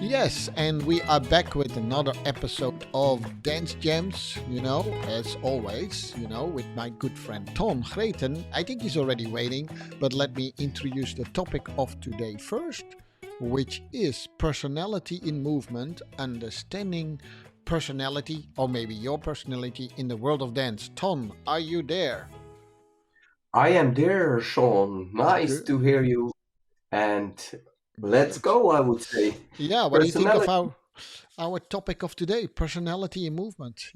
Yes, and we are back with another episode of Dance Gems, as always, with my good friend Tom Greten. I think he's already waiting, but let me introduce the topic of today first, which is personality in movement, understanding personality, or maybe your personality in the world of dance. Tom, are you there? I am there, Sean. Nice Good, to hear you. And let's good. go, I would say. Yeah, what do you think of Personality. our topic of today, personality in movement,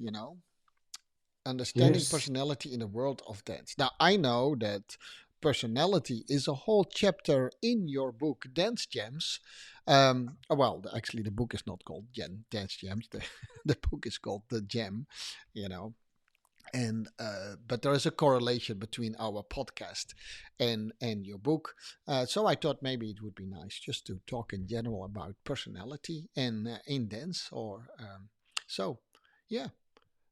understanding Yes. personality in the world of dance. Now, I know that personality is a whole chapter in your book, Dance Gems. Well, actually, the book is not called Dance Gems. The book is called The Gem, you know. And but there is a correlation between our podcast and your book. So I thought maybe it would be nice just to talk in general about personality and in dance. So, yeah,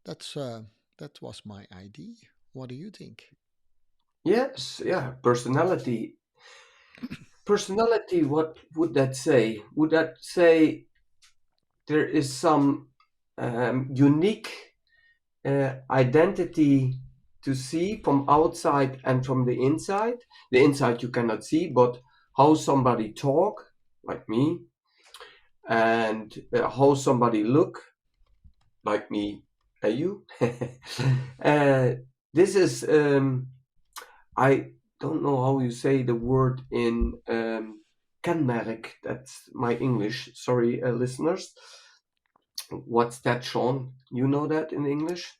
that's that was my idea. What do you think? Yes. Yeah. Personality. Personality, what would that say? Would that say there is some unique identity to see from outside and from the inside? The inside you cannot see, but how somebody talk, like me, and how somebody look, like me and you. uh, this is I don't know how you say the word in kenmerk. That's my English. Sorry, listeners. What's that, Sean? You know that in English?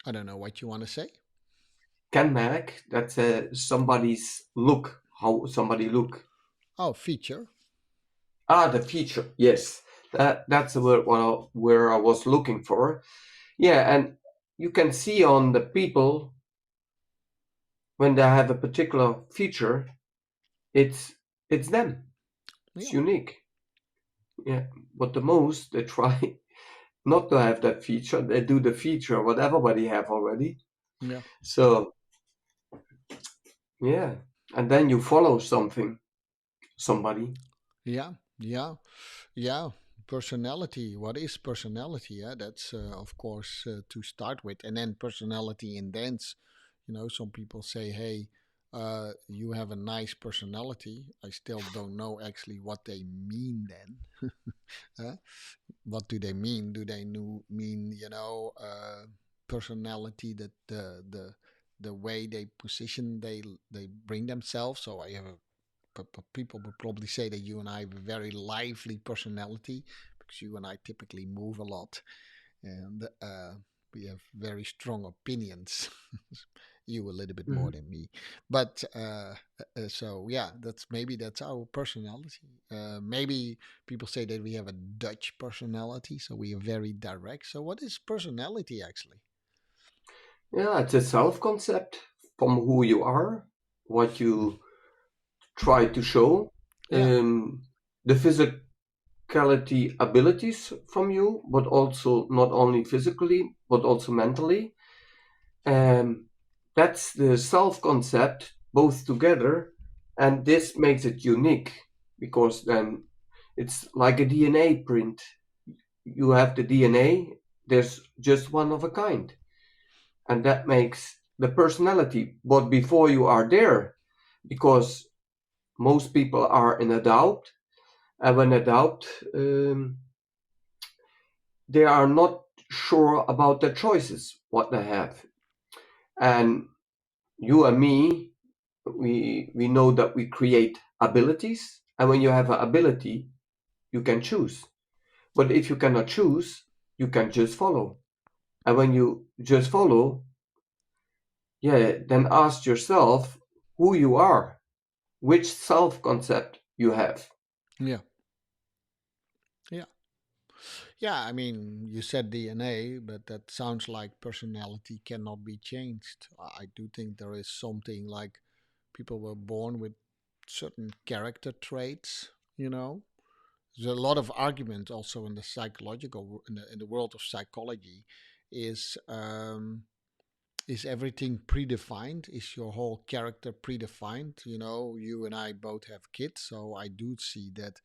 I don't know what you want to say. Kenmerk. That's somebody's look. How somebody look. Oh, feature. Ah, the feature. Yes, that's the word where I was looking for. Yeah, and you can see on the people when they have a particular feature, it's it's them. It's Yeah, unique. Yeah, but the most they try not to have that feature. They do the feature what everybody have already. yeah, So yeah, and then you follow somebody. yeah, yeah, yeah. Personality. What is personality? Yeah, that's of course to start with, and then personality in dance. Some people say, "Hey, you have a nice personality." I still don't know actually what they mean then. Huh? What do they mean? Do they mean personality that the way they position they bring themselves? So I have a people would probably say that you and I have a very lively personality because you and I typically move a lot and we have very strong opinions. You a little bit more Mhm. than me, but so yeah, that's our personality. Maybe people say that we have a Dutch personality, so we are very direct. So what is personality actually? Yeah, it's a self concept from who you are, what you try to show, Yeah, the physicality abilities from you, but also not only physically but also mentally. Um, that's the self concept both together, and this makes it unique because then it's like a DNA print. You have the DNA, there's just one of a kind, and that makes the personality. But before you are there, because most people are in a doubt, and when a doubt, they are not sure about their choices, what they have. And you and me, we know that we create abilities, and when you have an ability you can choose, but if you cannot choose you can just follow, and when you just follow, yeah, then ask yourself who you are, which self concept you have. yeah, yeah. Yeah, I mean, you said DNA, but that sounds like personality cannot be changed. I do think there is something like people were born with certain character traits, you know. There's a lot of argument also in the psychological in the world of psychology. Is is everything predefined? Is your whole character predefined? You know, you and I both have kids, so I do see that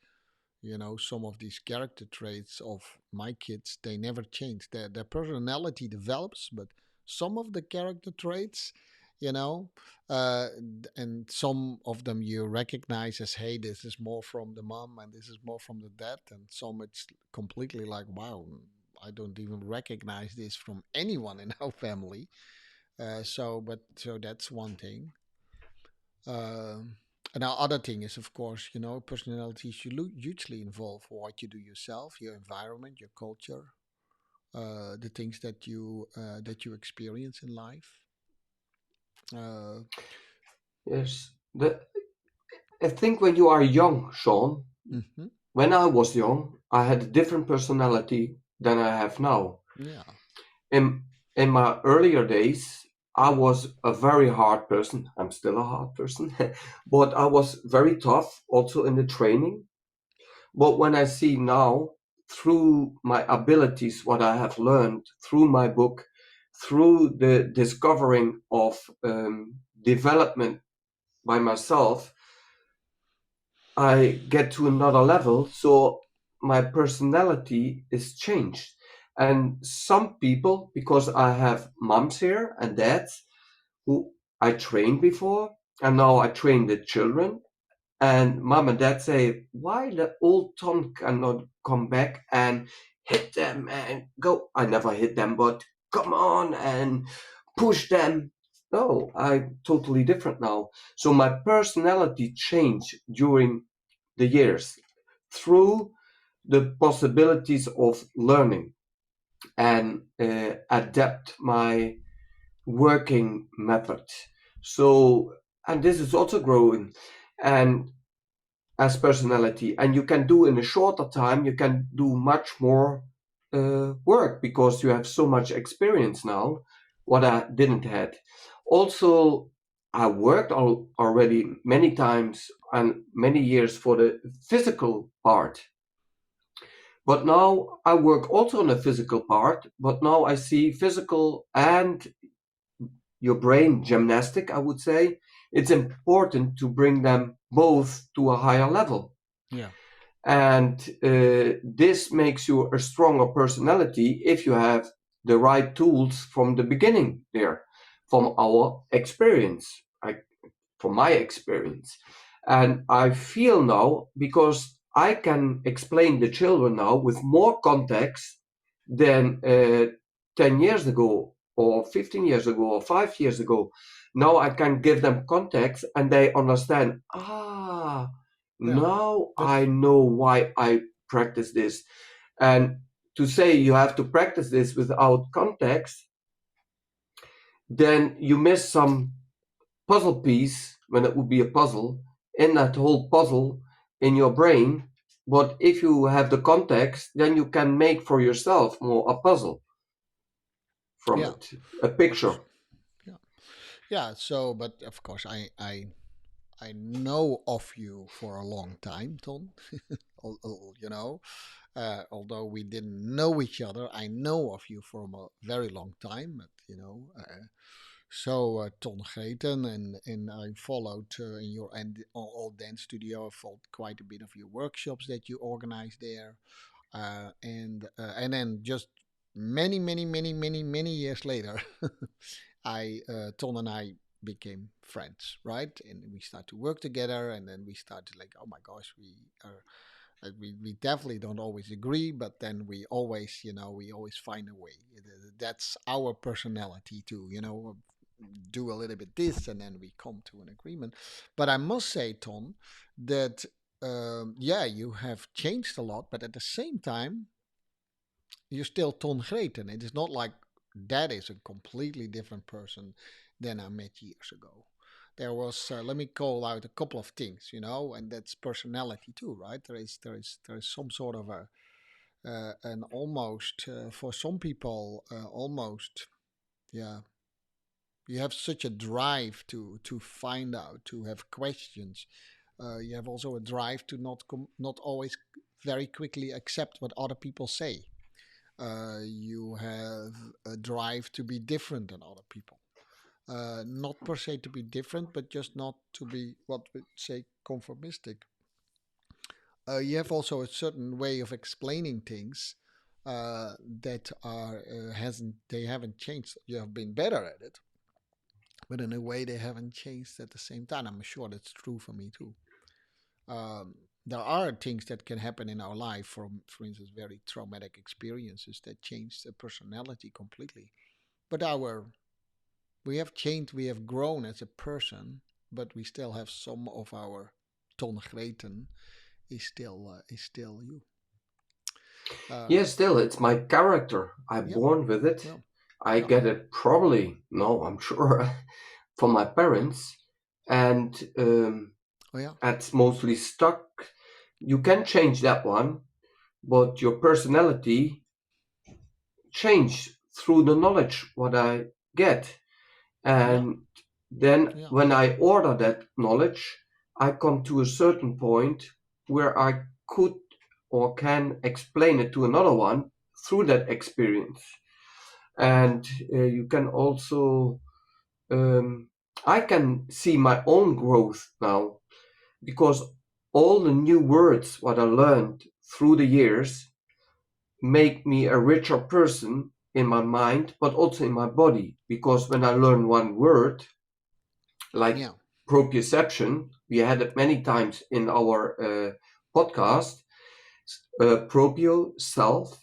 some of these character traits of my kids, they never change. Their personality develops, but some of the character traits, you know, and some of them you recognize as, hey, this is more from the mom and this is more from the dad, and some it's completely like, wow, I don't even recognize this from anyone in our family. So that's one thing. Um, and our other thing is, of course, personality should hugely involve what you do yourself, your environment, your culture, the things that you experience in life. Uh, Yes. I think when you are young, Sean, mhm. when I was young, I had a different personality than I have now. Yeah, In in my earlier days, I was a very hard person. I'm still a hard person, but I was very tough also in the training. But when I see now, through my abilities, what I have learned through my book, through the discovering of development by myself, I get to another level. So my personality is changed. And some people, because I have moms here and dads who I trained before, and now I train the children, and mom and dad say, why the old Tom cannot come back and hit them and go? I never hit them, but come on and push them. No, I'm totally different now. So my personality changed during the years through the possibilities of learning and adapt my working method. So, and this is also growing. And as personality, and you can do in a shorter time, you can do much more work because you have so much experience now, what I didn't had. Also, I worked already many times and many years for the physical part, but now I work also on the physical part, but now I see physical and your brain gymnastic, I would say. It's important to bring them both to a higher level, yeah, and this makes you a stronger personality if you have the right tools from the beginning there, from our experience, from my experience. And I feel now, because I can explain the children now with more context than 10 years ago or 15 years ago or 5 years ago. Now I can give them context and they understand, yeah. now I That's know why I practice this. And to say you have to practice this without context, then you miss some puzzle piece, when it would be a puzzle, in that whole puzzle in your brain. But if you have the context, then you can make for yourself more a puzzle from yeah. it, a picture. Yeah, yeah. So, but of course, I know of you for a long time, Ton. Although we didn't know each other, I know of you from a very long time. But Ton Greten, and I followed in your all dance studio. I followed quite a bit of your workshops that you organized there, and then just many years later, I Ton and I became friends, right? And we start to work together, and then we started like, oh my gosh, we definitely don't always agree, but then we always find a way. That's our personality too, do a little bit this, and then we come to an agreement. But I must say, Tom, that yeah, you have changed a lot, but at the same time, you're still Ton Greten. It is not like that is a completely different person than I met years ago. There was, let me call out a couple of things, and that's personality too, right? There is some sort of an almost, for some people, almost, yeah, you have such a drive to find out, to have questions. You have also a drive to not always very quickly accept what other people say. You have a drive to be different than other people. Not per se to be different, but just not to be what we say conformistic. You have also a certain way of explaining things that are hasn't they haven't changed. You have been better at it, but in a way they haven't changed at the same time. I'm sure that's true for me too. Um, there are things that can happen in our life, for instance, very traumatic experiences that change the personality completely. But our we have changed, we have grown as a person, but we still have some of our Ton Greten is still you. Uh, Yes, still, it's my character. I'm yeah, born with it. yeah, I yeah, get it probably, no, I'm sure, from my parents. And oh yeah, that's mostly stuck. You can change that one, but your personality change through the knowledge what I get. yeah, And then yeah, when I order that knowledge, I come to a certain point where I could or can explain it to another one through that experience. And you can also, um, I can see my own growth now because all the new words what I learned through the years make me a richer person in my mind, but also in my body. Because when I learn one word, like yeah, proprioception, we had it many times in our podcast, proprio, self,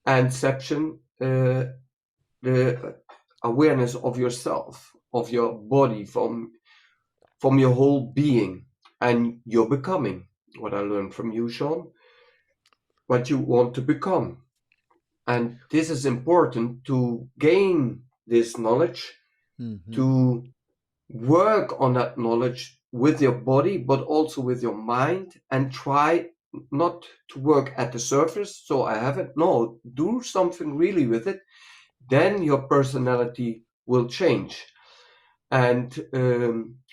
and ception, the awareness of yourself, of your body, from your whole being, and your becoming. What I learned from you, Sean, what you want to become. And this is important to gain this knowledge, mm-hmm. to work on that knowledge with your body, but also with your mind, and try not to work at the surface. So I have it. No, do something really with it. Then your personality will change. And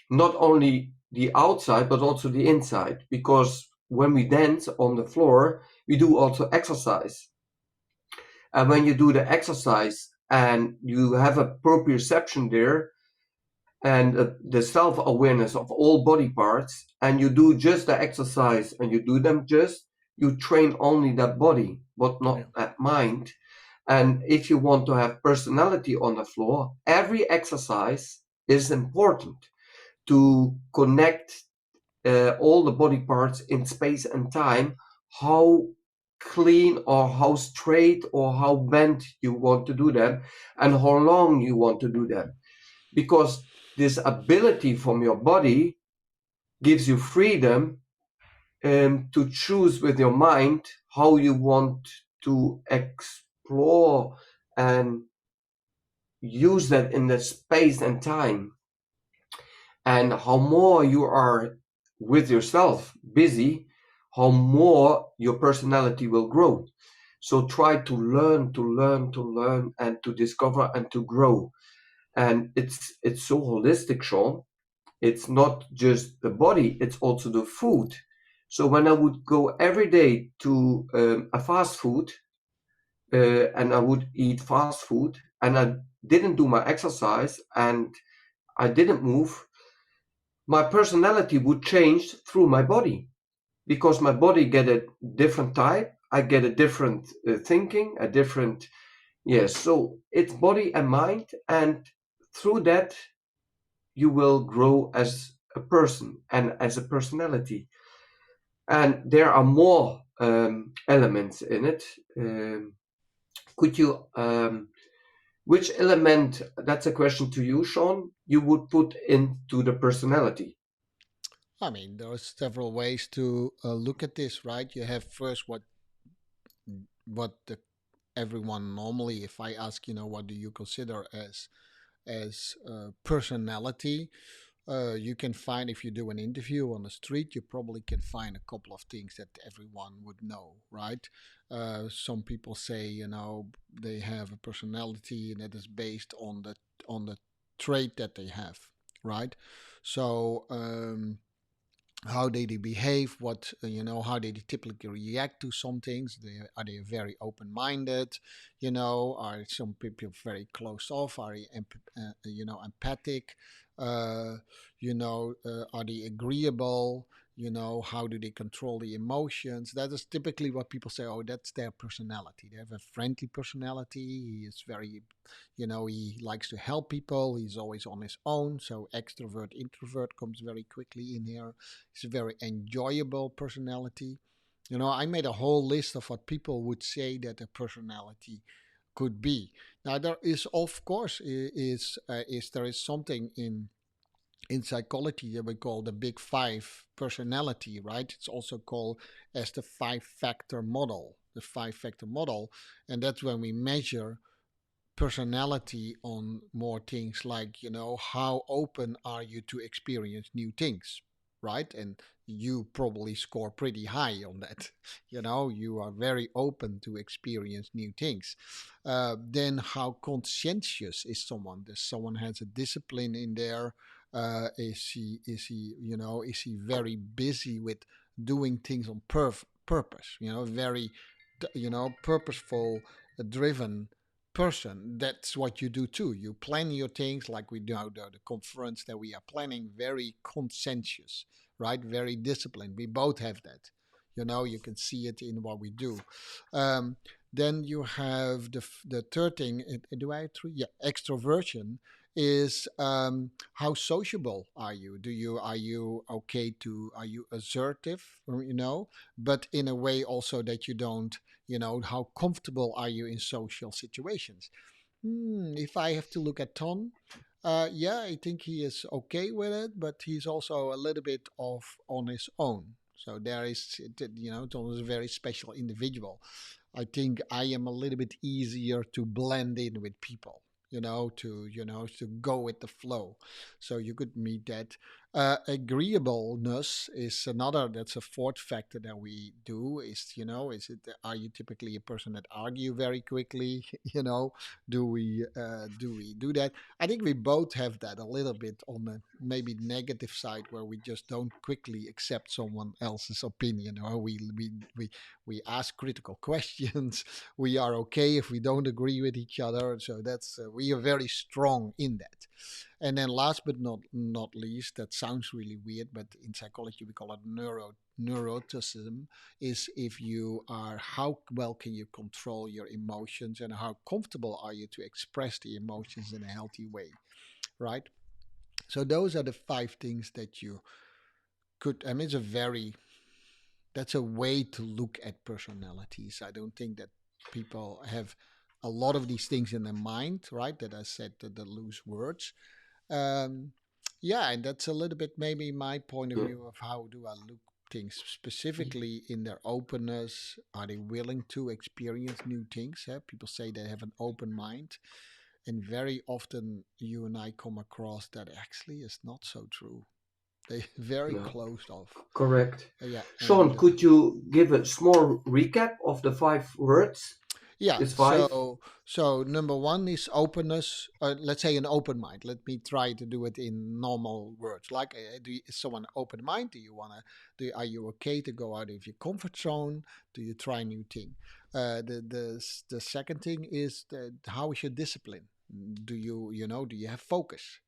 not only the outside, but also the inside. Because when we dance on the floor, we do also exercise. And when you do the exercise and you have a proprioception there, and the self awareness of all body parts, and you do just the exercise and you do them just, you train only that body, but Yeah, not that mind. And if you want to have personality on the floor, every exercise is important to connect all the body parts in space and time, how clean or how straight or how bent you want to do them, and how long you want to do them, because this ability from your body gives you freedom to choose with your mind how you want to explore and use that in the space and time, and how more you are with yourself busy, how more your personality will grow. So try to learn, to learn, to learn, and to discover and to grow. And it's so holistic, Sean. It's not just the body, it's also the food. So when I would go every day to a fast food, and I would eat fast food, and I didn't do my exercise and I didn't move, my personality would change through my body, because my body get a different type. I get a different thinking, a different, yes. So it's body and mind, and through that you will grow as a person and as a personality. And there are more elements in it. Could you, which element, that's a question to you, Sean, you would put into the personality? I mean, there are several ways to look at this, right? You have first what the everyone normally, if I ask, what do you consider as personality? You can find, if you do an interview on the street, you probably can find a couple of things that everyone would know, right? Some people say, they have a personality that is based on the trait that they have, right? So how they behave, what how they typically react to some things. Are they very open-minded? Are some people very closed off? Are they empathic? Are they agreeable? How do they control the emotions? That is typically what people say, oh, that's their personality. They have a friendly personality. He is very, he likes to help people. He's always on his own. So extrovert, introvert comes very quickly in here. He's a very enjoyable personality. I made a whole list of what people would say that a personality could be. Now there is, of course, is there is something in psychology that we call the big five personality, right? It's also called as the five factor model, and that's when we measure personality on more things like, how open are you to experience new things, right? And you probably score pretty high on that. You are very open to experience new things. Then how conscientious is someone? Does someone has a discipline in there? Is he very busy with doing things on purpose? Very, purposeful, driven person. That's what you do too. You plan your things like we do the conference that we are planning, very conscientious, right? Very disciplined. We both have that. You can see it in what we do. Um, then you have the third thing. Do I have three? Yeah, extroversion is how sociable are you? Are you okay to? Are you assertive? But in a way also that you don't. How comfortable are you in social situations? If I have to look at Ton, yeah, I think he is okay with it, but he's also a little bit off on his own. So there is, Ton is a very special individual. I think I am a little bit easier to blend in with people. To go with the flow. So you could meet that. Agreeableness is another. That's a fourth factor that we do. Are you typically a person that argue very quickly? Do we do that? I think we both have that a little bit on the maybe negative side, where we just don't quickly accept someone else's opinion, or we ask critical questions. We are okay if we don't agree with each other. So that's we are very strong in that. And then last but not least, that sounds really weird, but in psychology we call it neuroticism. Is if you are how well can you control your emotions, and how comfortable are you to express the emotions in a healthy way, right? So those are the five things that you could. I mean, that's a way to look at personalities. I don't think that people have a lot of these things in their mind, right? That I said, the loose words. Um, yeah, and that's a little bit maybe my point of Yeah. view of how do I look things specifically in their openness. Are they willing to experience new things? People say they have an open mind, and very often you and I come across that actually is not so true. They very Yeah. closed off. Correct. Yeah, Sean, could you give a small recap of the five words? yeah. It's five. So number one is openness. Let's say an open mind. Let me try to do it in normal words. Like, is someone open mind? Do you wanna? Are you okay to go out of your comfort zone? Do you try new thing? The second thing is how is your discipline? Do you have focus?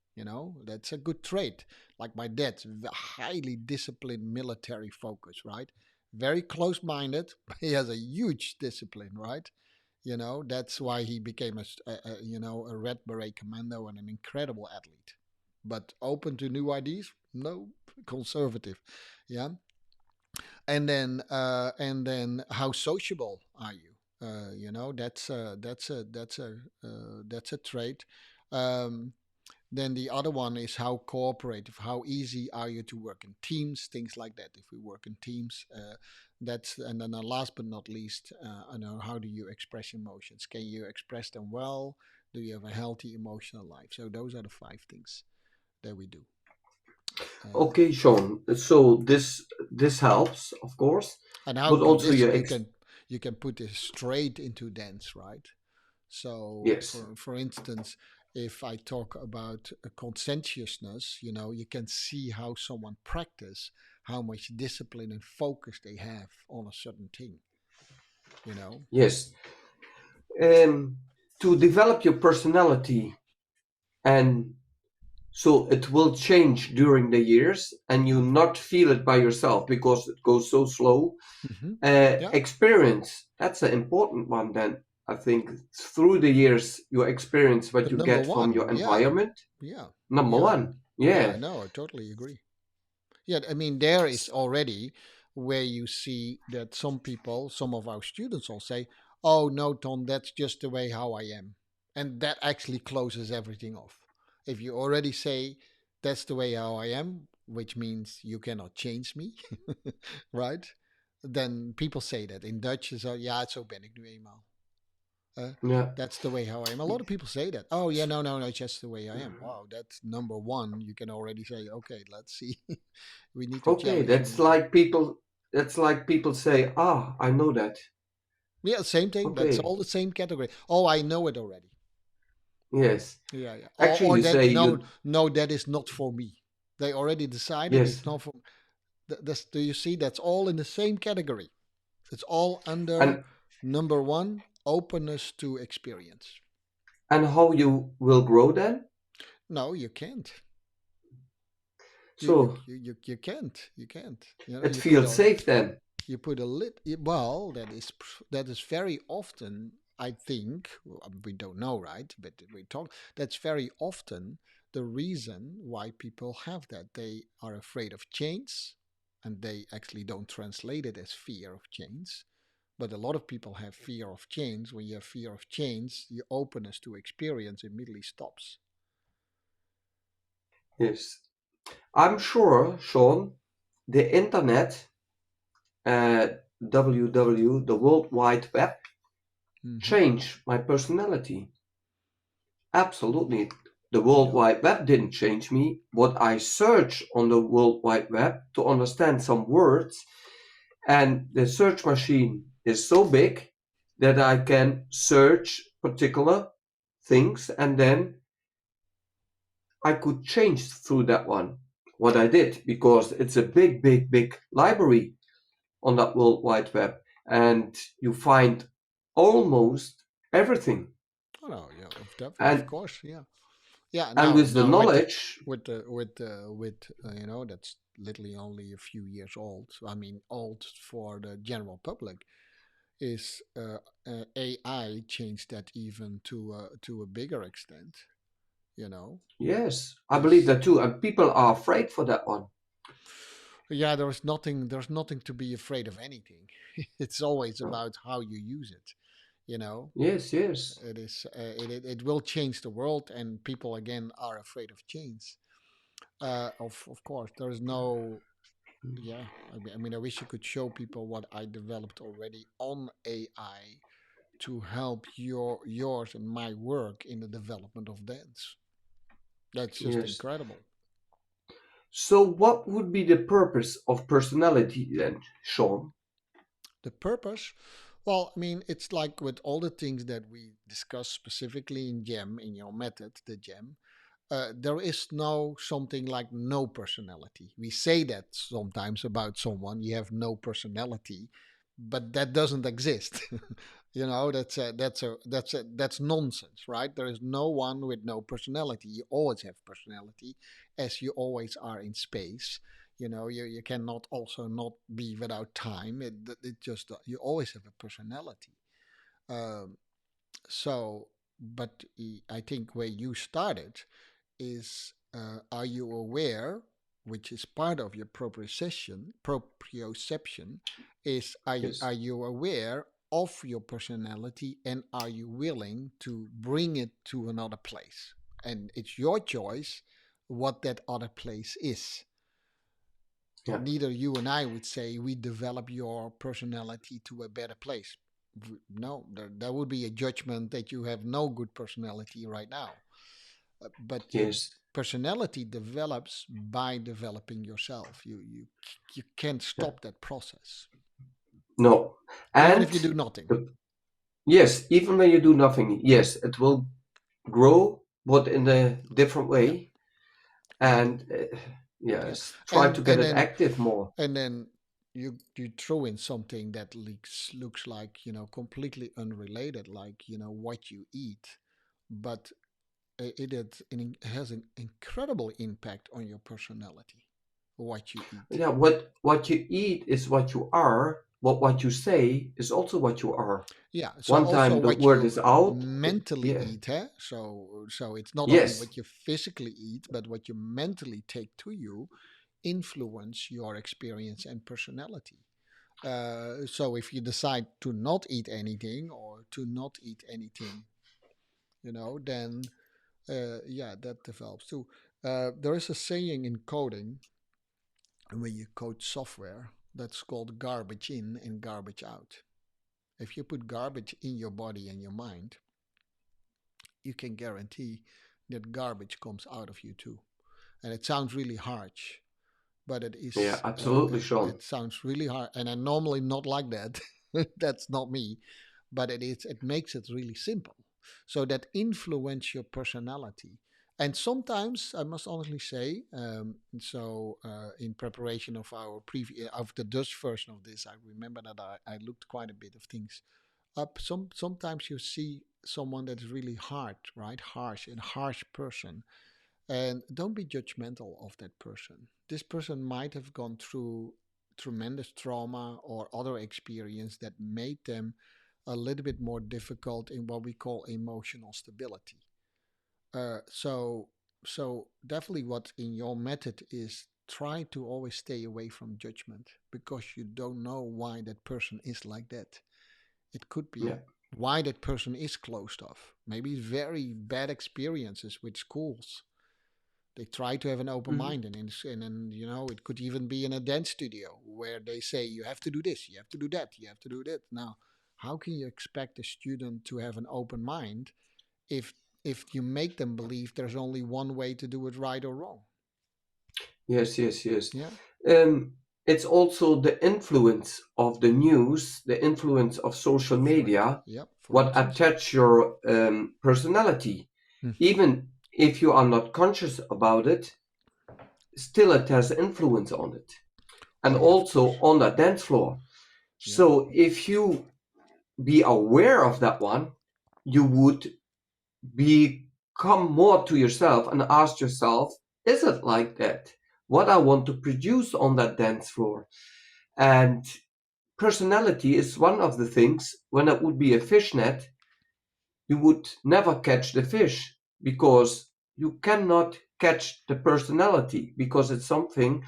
That's a good trait. Like my dad, highly disciplined military focus, right? Very close minded. He has a huge discipline, right? That's why he became a red beret commando and an incredible athlete. But open to new ideas? No, conservative. Yeah. And then how sociable are you? That's a trait. Um, then the other one is how cooperative, how easy are you to work in teams, things like that. If we work in teams, and then last but not least, how do you express emotions? Can you express them well? Do you have a healthy emotional life? So those are the five things that we do. Uh, Okay, Sean. So this helps, of course, and how but also this your you can put this straight into dance, right? So, yes, for instance, if I talk about a conscientiousness, you can see how someone practice, how much discipline and focus they have on a certain thing. You know. yes. To develop your personality and So it will change during the years and you not feel it by yourself because it goes so slow. Hmm. Yeah, Experience, that's an important one then. I think through the years, your experience, the what you number get from one. your Yeah, environment, yeah, number yeah, one. yeah. Yeah, I know. I totally agree. Yeah, I mean, there is already where you see that some people, some of our students will say, "Oh no, Tom, that's just the way how I am," and that actually closes everything off. If you already say that's the way how I am, which means you cannot change me, right? Then people say that in Dutch is, ja, zo ben ik nu eenmaal. Uh, yeah. that's the way how I am. A lot of people say that. Oh yeah, no, no, no, it's just the way I am. Wow, that's number one. You can already say, okay, let's see. We need to Okay, challenge you. that's like people say, ah, I know that. Yeah, same thing. That's Okay, all the same category. Oh, I know it already. yes. Yeah, yeah. Actually, Or you that say no, you, no, that is not for me. They already decided yes. it's not for. Do you see? That's all in the same category. It's all under And number one, openness to experience. how you will grow then? No, you can't. So You can't. You can't. You know, it feels safe then. you put a lit. Well, that is very often. I think we don't know, right? But we talk. That's very often the reason why people have that. They are afraid of change, and they actually don't translate it as fear of change. But a lot of people have fear of change. When you have fear of change, your openness to experience immediately stops. Yes. I'm sure, Sean, the internet, uh, WW, the World Wide Web, Hmm. changed my personality. Absolutely. The World Yeah. Wide Web didn't change me. What I search on the World Wide Web to understand some words, and the search machine is so big that I can search particular things and then I could change through that one what I did because it's a big, big, big library on that World Wide Web and you find almost everything. Oh no, yeah, of And course, yeah. Yeah, with the now with knowledge, you know, that's literally only a few years old. I mean, old for the general public is AI changed that even to a bigger extent. You know, yes, I believe is that too. And people are afraid for that one. yeah, there's nothing to be afraid of anything. It's always about how you use it. You know, Yes, yes, it will change the world, and people again are afraid of change. Of course, there's no. Yeah, I mean, I wish you could show people what I developed already on AI to help yours and my work in the development of dance. That's just yes. incredible. So, what would be the purpose of personality then, Sean? The purpose, well, I mean, it's like with all the things that we discuss specifically in Gem, in your method, the Gem. There is no something like no personality. We say that sometimes about someone, you have no personality, but that doesn't exist. You know, that's nonsense, right? There is no one with no personality. You always have personality, as you always are in space. You know, you cannot also not be without time. It just you always have a personality. Um, so, but I think where you started is are you aware, which is part of your proprioception, is Yes, are you aware of your personality and are you willing to bring it to another place? And it's your choice what that other place is. yeah, Neither you and I would say we develop your personality to a better place. No, there would be a judgment that you have no good personality right now. But your yes, personality develops by developing yourself. You can't yeah. stop that process, No. even if And you do nothing. the, yes, even when you do nothing, yes, it will grow, but in a different Yeah, way. yeah, And yeah. yes, try to get And it active more. then you throw in something that looks like, you know, completely unrelated, like, you know, what you eat, but it has an incredible impact on your personality, what you eat. Yeah, what you eat is what you are. What you say is also what you are. Yeah. So One also time the what word you is out. mentally Yeah. eat, eh? So it's not only Yes. what you physically eat, but what you mentally take to you influence your experience and personality. So if you decide to not eat anything or to not eat anything, then yeah, that develops too. There is a saying in coding when you code software that's called garbage in and garbage out. If you put garbage in your body and your mind, you can guarantee that garbage comes out of you too. And it sounds really harsh, but it Yeah, is. absolutely, Sean. It sounds really hard, and I'm normally not like that. That's not me, but it is. It makes it really simple, so that influence your personality. And sometimes I must honestly say, in preparation of our previous of the Dutch version of this, I remember that I looked quite a bit of things up. Sometimes you see someone that is really hard, right, harsh, and harsh person, and don't be judgmental of that person. This person might have gone through tremendous trauma or other experience that made them a little bit more difficult in what we call emotional stability. Uh, so, so definitely what in your method is try to always stay away from judgment because you don't know why that person is like that. It could Yeah. be why that person is closed off. Maybe very bad experiences with schools. They try to have an open Hmm. mind, and it could even be in a dance studio where they say you have to do this, you have to do that, you have to do that. Now, how can you expect a student to have an open mind if you make them believe there's only one way to do it, right or wrong? Yes, yes, yes. Yeah, Um, it's also the influence of the news, the influence of social media, for what instance. attach your personality. Hmm. Even if you are not conscious about it, still it has influence on it. And Oh yeah, of also course. on the dance floor. Yeah. So if you be aware of that one, you would become more to yourself and ask yourself, is it like that? What I want to produce on that dance floor? And personality is one of the things. When it would be a fishnet, you would never catch the fish because you cannot catch the personality because it's something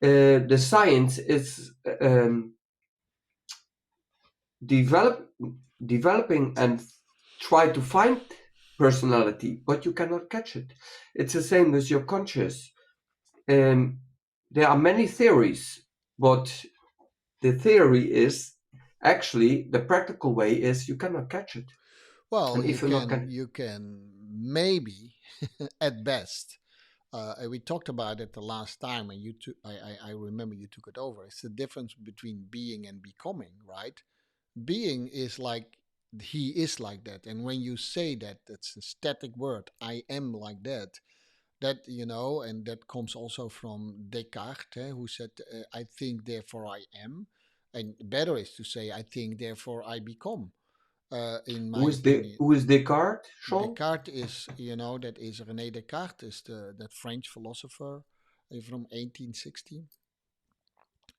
the science is develop, developing and try to find personality, but you cannot catch it. It's the same with your conscious. Um, there are many theories, but the theory is actually the practical way is you cannot catch it. Well, And if you're not catch, you can maybe at best. And we talked about it the last time, and I remember you took it over. It's the difference between being and becoming, right? Being is like he is like that, and when you say that, that's a static word. I am like that. That and that comes also from Descartes, who said, "I think, therefore I am," and better is to say, "I think, therefore I become." In my opinion, who is Descartes, Sean? Descartes is, that is René Descartes, is that French philosopher from 1860,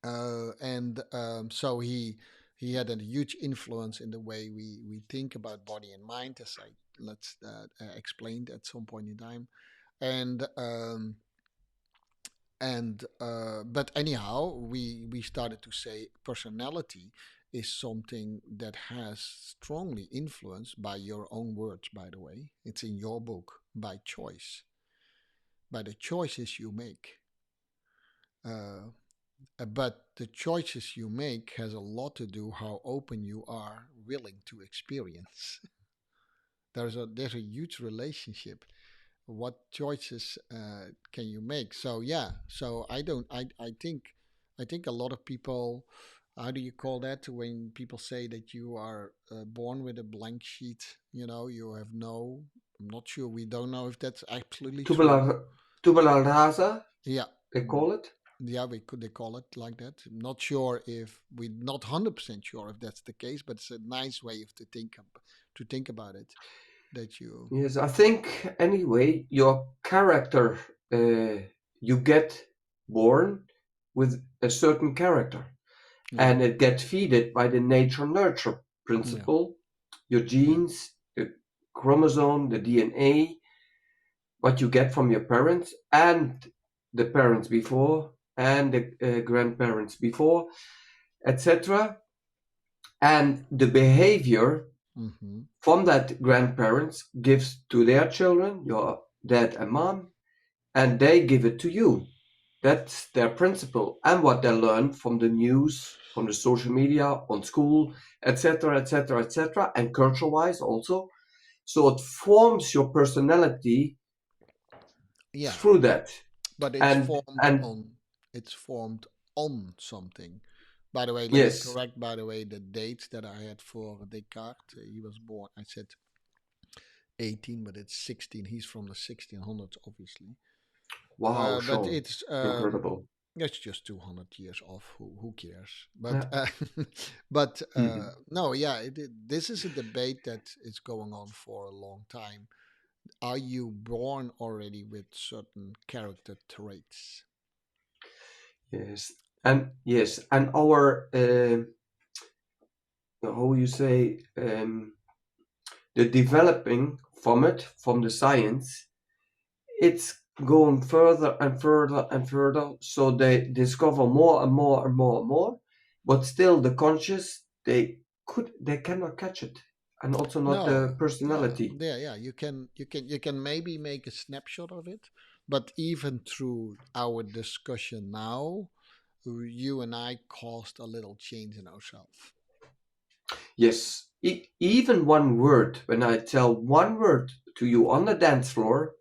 and so he had a huge influence in the way we think about body and mind, as I let's explained at some point in time, and but anyhow, we started to say personality is something that has strongly influenced by your own words. By the way, it's in your book, by choice, by the choices you make. Uh, but the choices you make has a lot to do how open you are, willing to experience. There's a huge relationship. What choices can you make? So yeah, so I think a lot of people, how do you call that when people say that you are born with a blank sheet? You have no. I'm not sure. We don't know if that's absolutely Tubula, true. tubula rasa, Yeah, they call it. yeah, we could they call it like that. I'm not sure if we're not 100% sure if that's the case, but it's a nice way of to think about it. that you. Yes, I think anyway, your character, you get born with a certain character, Yeah, and it gets feeded by the nature nurture yeah, principle, your yeah. genes, the chromosome, the DNA, what you get from your parents and the parents before and the grandparents before, etc. And the behavior Mm-hmm. from that grandparents gives to their children, your dad and mom, and they give it to you. That's their principle and what they learn from the news, from the social media, on school, etc., etc., etc., and culture-wise also. So it forms your personality Yeah, through that. but And it's formed on something. By the way, let me yes, correct. By the way, the dates that I had for Descartes. He was born. I said 18, but it's 16. He's from the 1600s, obviously. wow, But Sean, it's incredible. it's just 200 years off. Who cares? But Yeah. but Mhm. no, yeah. This is a debate that is going on for a long time. Are you born already with certain character traits? Yes, and yes, and our how you say the developing from it from the science, it's going further and further and further. So they discover more and more and more and more, but still the conscious they cannot catch it, and also not the No, personality. yeah. You can maybe make a snapshot of it, but even through our discussion now, you and I caused a little change in ourselves. Yes, even one word. When I tell one word to you on the dance floor,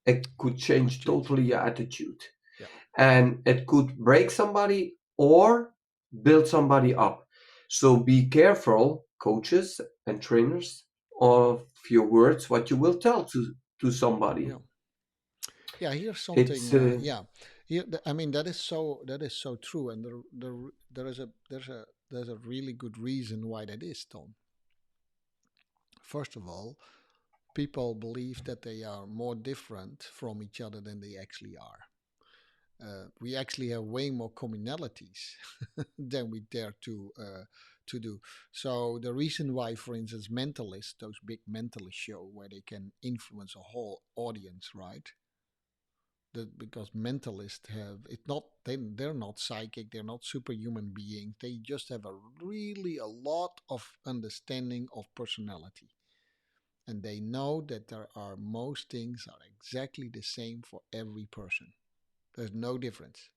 it could Could change change. totally your attitude. Yeah. And it could break somebody or build somebody up. So be careful, coaches and trainers, of your words, what you will tell to somebody. Yeah. Yeah, here's It's something. Yeah, I mean that is so true, and there's a really good reason why that is, Tom. First of all, people believe that they are more different from each other than they actually are. We actually have way more commonalities than we dare to do. So the reason why, for instance, mentalists, those big mentalist show where they can influence a whole audience, right? Because mentalists have it not they're not psychic, they're not superhuman beings, they just have a lot of understanding of personality, and they know that there are most things are exactly the same for every person. There's no difference.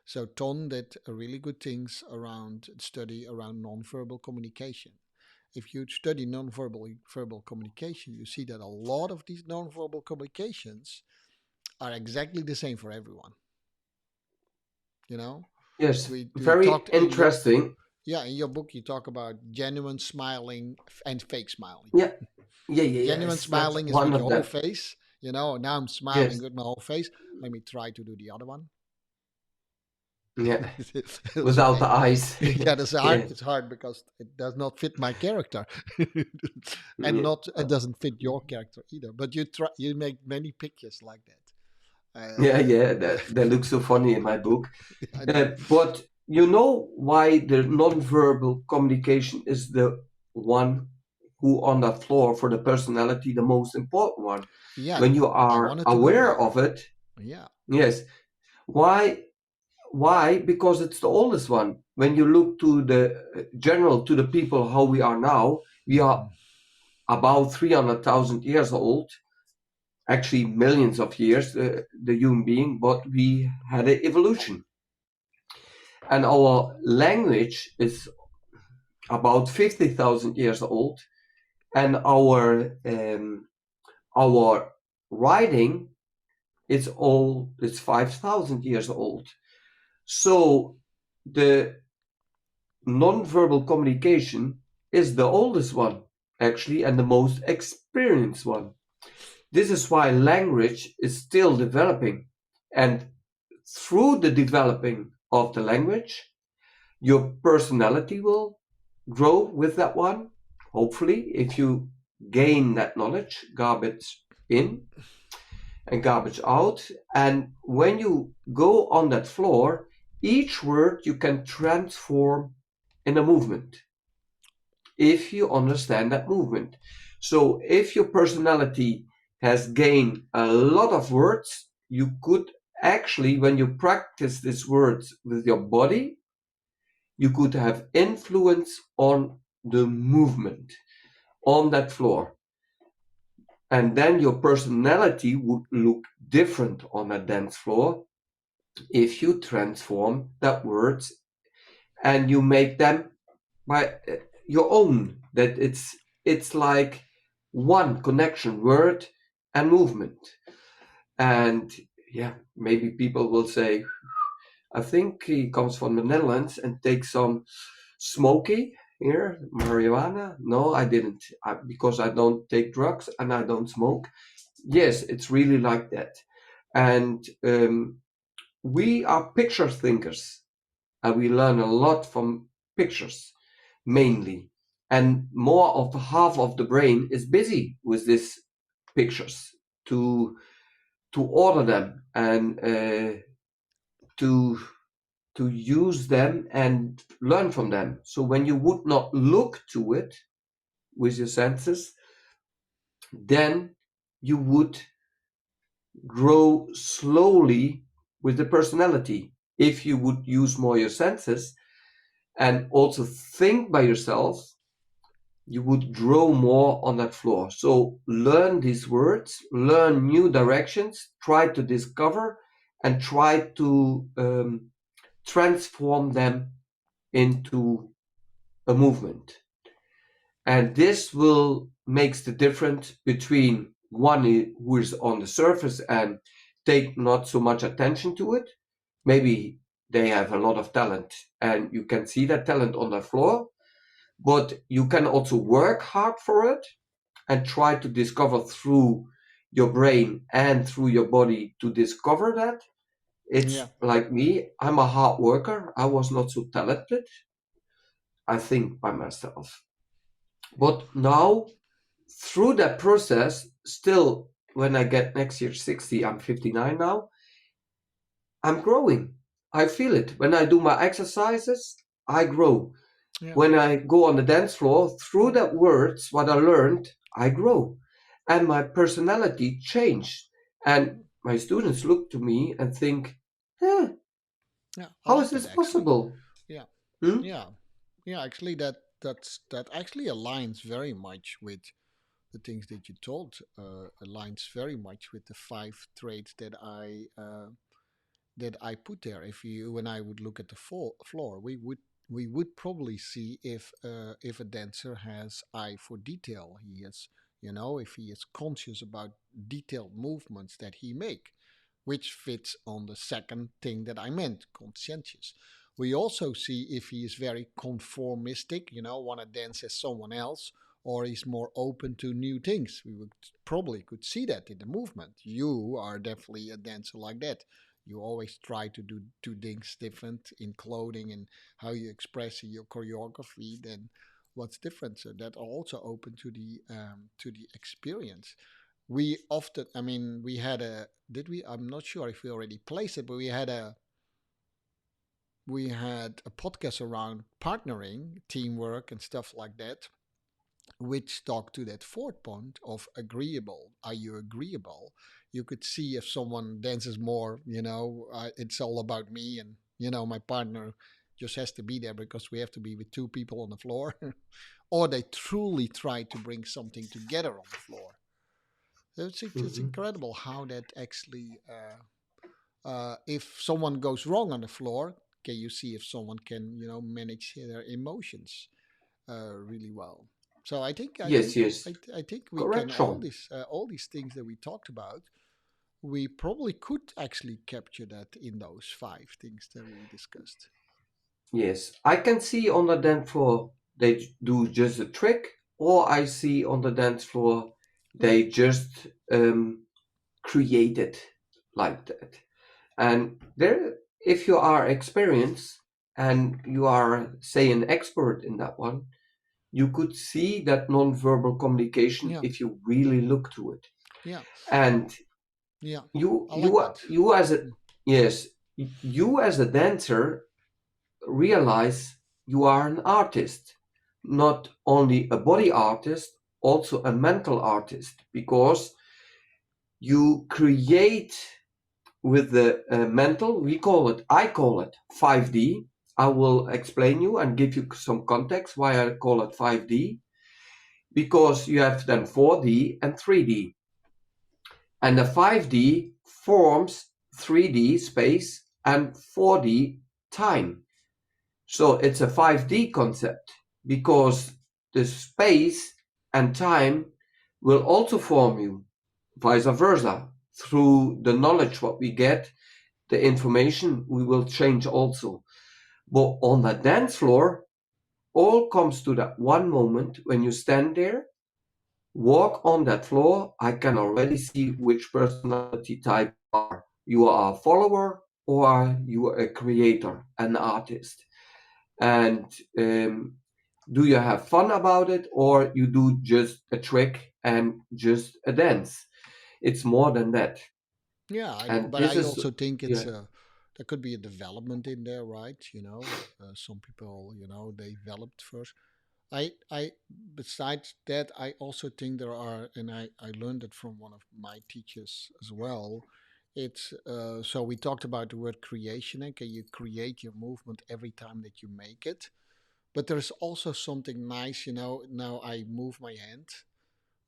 So Ton did a really good things around study around nonverbal communication. If you study nonverbal verbal communication, you see that a lot of these nonverbal communications are exactly the same for everyone. You know, yes, we very talked in your interesting. yeah, in your book you talk about genuine smiling and fake smiling. Yeah, yeah, yeah, Genuine yes, that's smiling is one with of your whole them. face. Now I'm smiling Yes, with my whole face. Let me try to do the other one. yeah, So, without the eyes. yeah, that's hard. Yeah, It's hard because it does not fit my character, and yeah, not it doesn't fit your character either. But you make many pictures like that. yeah, yeah. That looks so funny in my book. I know. But you know why the non-verbal communication is the one who on that floor for the personality, the most important one. Yeah, When you I are wanted to go aware there. of it, Yeah. yes. Why? Why? Because it's the oldest one. When you look to the general, to the people how we are now, we are Hmm. about 300,000 years old, actually millions of years, the human being, but we had an evolution. And our language is about 50,000 years old, and our writing it's 5,000 years old. So the non-verbal communication is the oldest one, actually, and the most experienced one. This is why language is still developing. And through the developing of the language, your personality will grow with that one. Hopefully, if you gain that knowledge, garbage in and garbage out. And when you go on that floor, each word you can transform in a movement if you understand that movement. So if your personality has gained a lot of words, you could actually, when you practice these words with your body, you could have influence on the movement on that floor. And then your personality would look different on a dance floor if you transform that words and you make them by your own. That it's like one connection, word and movement. And yeah, maybe people will say, I think he comes from the Netherlands and takes some smoky here, marijuana. No, I didn't, because I don't take drugs and I don't smoke. Yes, it's really like that. And we are picture thinkers, and we learn a lot from pictures mainly. And more of half of the brain is busy with these pictures to order them and to use them and learn from them. So when you would not look to it with your senses, then you would grow slowly with the personality. If you would use more your senses and also think by yourself, you would grow more on that floor. So learn these words, learn new directions, try to discover and try to transform them into a movement. And this will makes the difference between one who is on the surface and take not so much attention to it. Maybe they have a lot of talent and you can see that talent on the floor, but you can also work hard for it and try to discover through your brain and through your body to discover that. Yeah. It's like me, I'm a hard worker. I was not so talented, I think, by myself. But now, through that process, still, when I get next year 60, I'm 59 now, I'm growing. I feel it. When I do my exercises, I grow. Yeah. When I go on the dance floor, through that words, what I learned, I grow. And my personality changed. And my students look to me and think, eh, Yeah. I how like is that this actually. possible? Yeah. Hmm? Yeah. Yeah. Actually, that actually aligns very much with the things that you told. Aligns very much with the five traits that I put there. If you and I would look at the floor, we would probably see if a dancer has eye for detail. He is, if he is conscious about detailed movements that he make, which fits on the second thing that I meant, conscientious. We also see if he is very conformistic, want to dance as someone else, or he's more open to new things. We would probably could see that in the movement. You are definitely a dancer like that. You always try to do two things different in clothing and how you express your choreography. Then what's different? So that also open to the experience. We often, I mean, we had a did we? I'm not sure if we already placed it, but we had a podcast around partnering, teamwork, and stuff like that, which talk to that fourth point of agreeable. Are you agreeable? You could see if someone dances more, it's all about me and, my partner just has to be there because we have to be with two people on the floor. Or they truly try to bring something together on the floor. So it's Hmm. incredible how that actually, if someone goes wrong on the floor, can you see if someone can, manage their emotions really well. So I think I Yes, think yes. I think we can Correction. all these things that we talked about. We probably could actually capture that in those five things that we discussed. Yes. I can see on the dance floor they do just a trick, or I see on the dance floor they just create it like that. And there, if you are experienced and you are, say, an expert in that one, you could see that non-verbal communication Yeah. if you really look to it. Yeah. And Yeah. you I like you that. you as a Mm. yes, you as a dancer realize you are an artist, not only a body artist, also a mental artist, because you create with the mental. I call it 5D. I will explain you and give you some context why I call it 5D, because you have then 4D and 3D. And the 5D forms 3D space and 4D time. So it's a 5D concept because the space and time will also form you, vice versa. Through the knowledge what we get, the information we will change also. But on the dance floor, all comes to that one moment when you stand there, walk on that floor. I can already see which personality type you are. You are a follower or you are a creator, an artist. And do you have fun about it or you do just a trick and just a dance? It's more than that. Yeah, And but this I is, also think yeah, there could be a development in there, right? Some people, they developed first. I besides that, I also think there are, and I learned it from one of my teachers as well. It's so we talked about the word creation. Okay, you create your movement every time that you make it, but there's also something nice. Now I move my hand,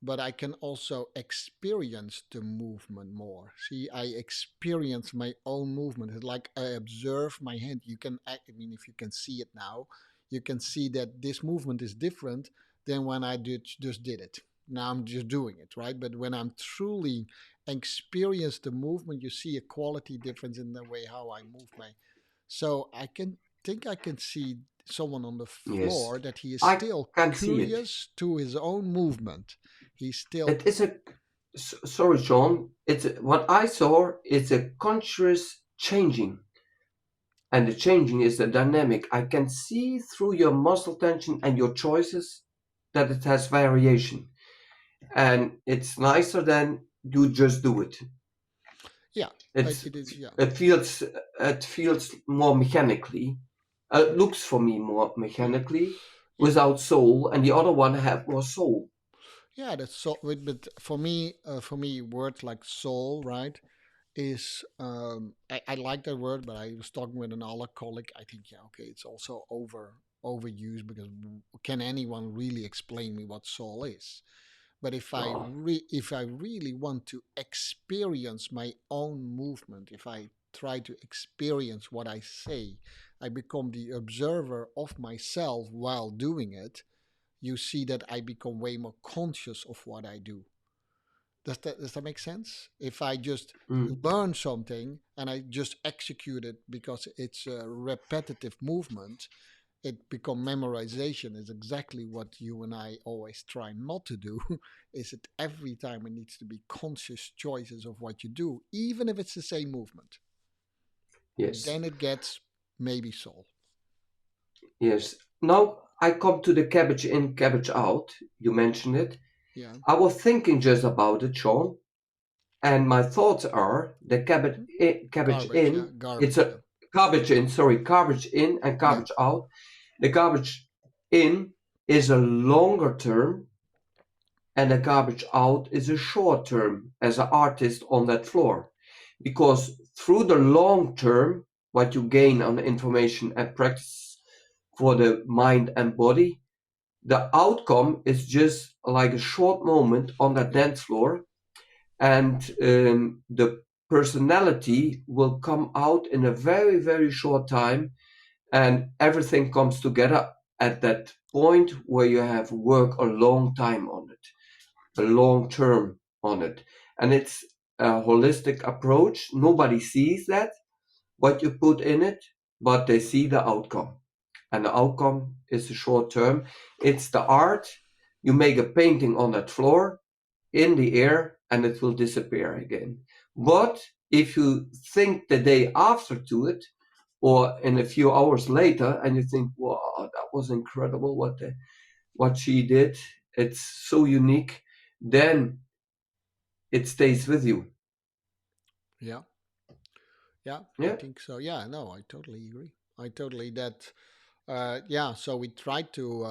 but I can also experience the movement more. See, I experience my own movement. It's like I observe my hand. I mean, if you can see it now, you can see that this movement is different than when I just did it. Now I'm just doing it, right? But when I'm truly experience the movement, you see a quality difference in the way how I move my. So I can see someone on the yes, floor that he is I still can see it. curious to his own movement. He's still, It is sorry, John. What I saw is a conscious changing. And the changing is the dynamic. I can see through your muscle tension and your choices that it has variation. And it's nicer than you just do it. yeah, It's it is, yeah, it feels more mechanically. It looks for me more yeah, mechanically yeah. without soul, and the other one have more soul. Yeah, that's so. But for me, words like soul, right, is I like that word, but I was talking with another colleague. I think, yeah, okay, it's also overused because can anyone really explain me what soul is? But Oh, if I really want to experience my own movement, if I try to experience what I say, I become the observer of myself while doing it. You see that I become way more conscious of what I do. Does that make sense? If I just mm, learn something and I just execute it because it's a repetitive movement, it become memorization. Is exactly what you and I always try not to do. Is it every time it needs to be conscious choices of what you do, even if it's the same movement. yes, Then it gets maybe soul. yes. Now I come to the cabbage in, cabbage out. You mentioned it. Yeah. I was thinking just about it, Sean, and my thoughts are the cabbage Garbage. Yeah. in. It's Garbage. a Yeah. garbage in. Sorry, garbage in and Yeah. garbage out. The garbage in is a longer term, and the garbage out is a short term as an artist on that floor. Because through the long term, what you gain on information and practice for the mind and body, the outcome is just like a short moment on that Yeah. dance floor, and the personality will come out in a very, very short time, and everything comes together at that point where you have worked a long time on it, a long term on it. And it's a holistic approach. Nobody sees that, what you put in it, but they see the outcome. And the outcome is the short term. It's the art. You make a painting on that floor in the air and it will disappear again. But if you think the day after to it, or in a few hours later, and you think, wow, that was incredible what they what she did. It's so unique. Then it stays with you. Yeah, yeah, I Yeah. think so. Yeah, no, I totally agree. I totally that. Yeah, so we tried to.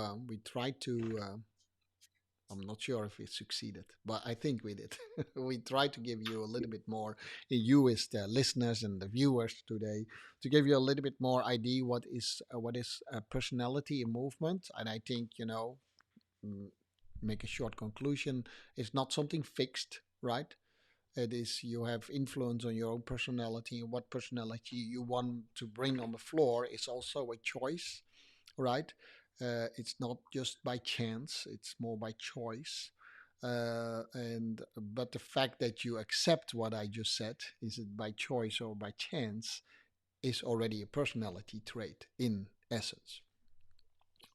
I'm not sure if we succeeded, but I think we did. We tried to give you a little bit more, you as the listeners and the viewers today, to give you a little bit more idea what is personality and movement. And I think mm, make a short conclusion. It's not something fixed, right? It is you have influence on your own personality, and what personality you want to bring on the floor is also a choice, right? It's not just by chance; it's more by choice. And but the fact that you accept what I just said, is it by choice or by chance, is already a personality trait in essence,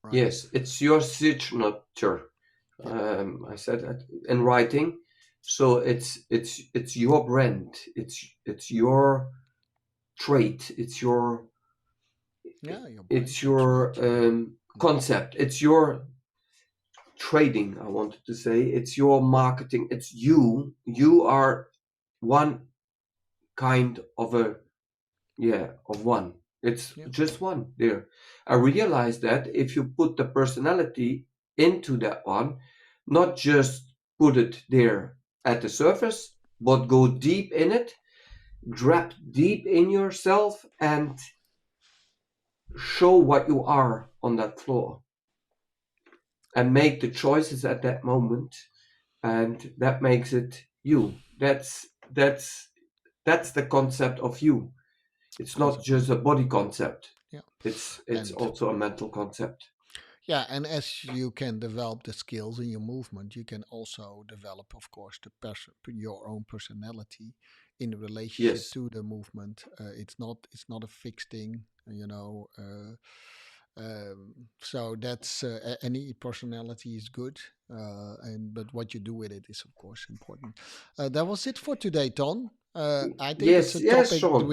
right? Yes, it's your signature. Yeah, I said that in writing. So it's your brand. It's your trait. yeah, your It's brand, your your trait. Yeah. Mm. concept. It's your trading. I wanted to say it's your marketing. It's you. You are one kind of a of one. It's Yeah, just one there. I realized that if you put the personality into that one, not just put it there at the surface, but go deep in it, drop deep in yourself and show what you are on that floor and make the choices at that moment, and that makes it you. That's the concept of you. It's not exactly. just a body concept. Yeah, It's and also a mental concept. yeah, and as you can develop the skills in your movement, you can also develop, of course, your own personality in relationship Yes, to the movement. It's not a fixed thing, you know. So that's any personality is good, and but what you do with it is, of course, important. That was it for today, Ton. I think it's yes, a yes, topic Sean.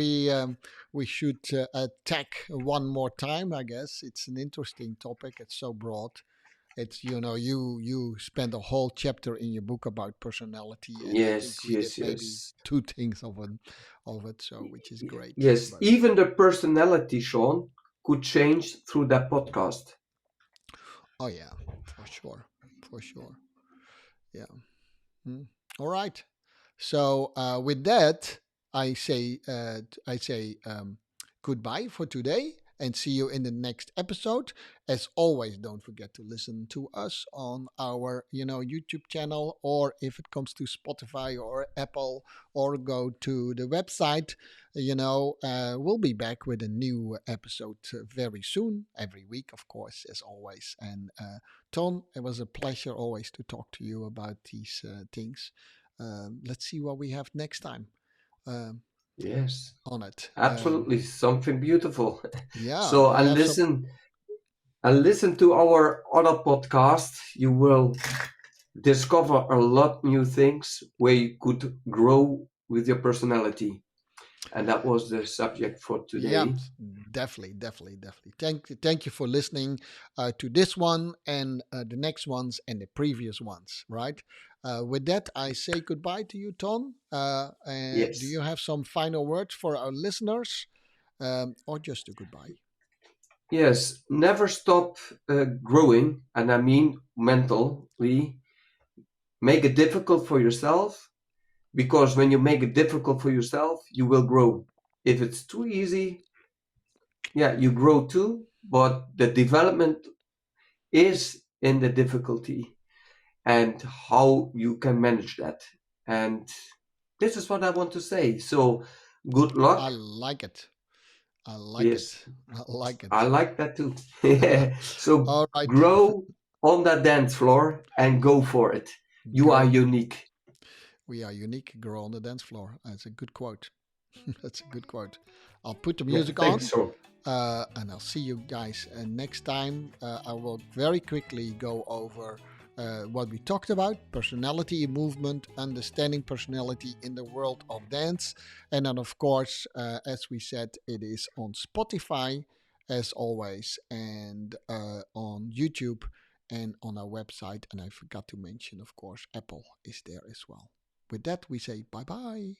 we should attack one more time. I guess it's an interesting topic. It's so broad. It's you spend a whole chapter in your book about personality, and I think Yes, we did yes, maybe yes, two things of it, so which is great. yes. But Even the personality, Sean, could change through that podcast. oh yeah, for sure, for sure, yeah. Mm. All right. So with that, I say goodbye for today and see you in the next episode. As always, don't forget to listen to us on our YouTube channel, or if it comes to Spotify or Apple, or go to the website. We'll be back with a new episode very soon, every week, of course, as always. And Tom, it was a pleasure always to talk to you about these things. Let's see what we have next time um, Yes, on it. absolutely, something beautiful. Yeah, So do you have some? I listen to our other podcast. You will discover a lot new things where you could grow with your personality. And that was the subject for Yeah, today. definitely, definitely, definitely. Thank you for listening to this one and the next ones and the previous ones. Right. With that, I say goodbye to you, Tom. And do Yes. you have some final words for our listeners, or just a goodbye? Yes, never stop growing, and I mean mentally. Make it difficult for yourself, because when you make it difficult for yourself, you will grow. If it's too easy, yeah, you grow too, but the development is in the difficulty and how you can manage that. And this is what I want to say. So, good luck. I like it. I like Yes, it. I like I it. like that too. So, All right. grow on that dance floor and go for it. You are Go. unique. We are unique. Grow on the dance floor. That's a good quote. That's a good quote. I'll put the Yeah, music thanks, on, Sean. and I'll see you guys next time. I will very quickly go over what we talked about: personality, movement, understanding personality in the world of dance. And then, of course, as we said, it is on Spotify, as always, and on YouTube. and on our website. And I forgot to mention, of course, Apple is there as well. With that, we say bye bye.